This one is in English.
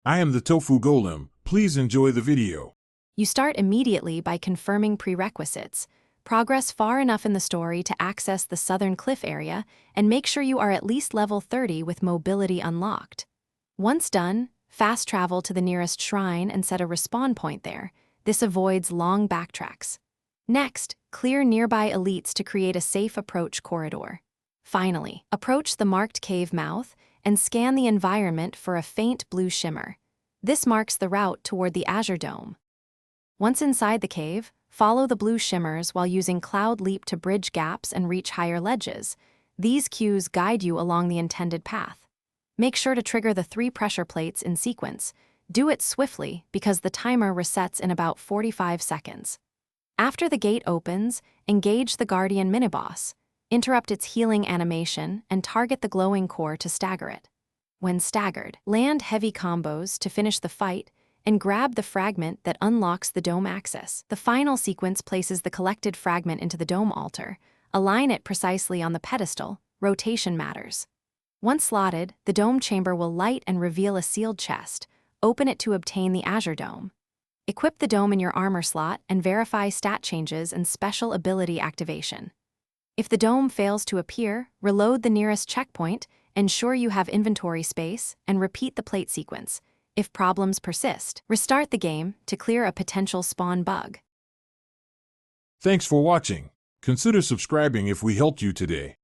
I am the Tofu Golem. Please enjoy the video. You start immediately by confirming prerequisites. Progress far enough in the story to access the southern cliff area, and make sure you are at least level 30 with mobility unlocked. Once done, fast travel to the nearest shrine and set a respawn point there. This avoids long backtracks. Next, clear nearby elites to create a safe approach corridor. Finally, approach the marked cave mouth and scan the environment for a faint blue shimmer. This marks the route toward the Azure Dome. Once inside the cave, follow the blue shimmers while using Cloud Leap to bridge gaps and reach higher ledges. These cues guide you along the intended path. Make sure to trigger the 3 pressure plates in sequence. Do it swiftly because the timer resets in about 45 seconds. After the gate opens, engage the Guardian miniboss. Interrupt its healing animation and target the glowing core to stagger it. When staggered, land heavy combos to finish the fight and grab the fragment that unlocks the dome access. The final sequence places the collected fragment into the dome altar. Align it precisely on the pedestal. Rotation matters. Once slotted, the dome chamber will light and reveal a sealed chest. Open it to obtain the Azure Dome. Equip the dome in your armor slot and verify stat changes and special ability activation. If the dome fails to appear, reload the nearest checkpoint, ensure you have inventory space, and repeat the plate sequence. If problems persist, restart the game to clear a potential spawn bug. Thanks for watching. Consider subscribing if we helped you today.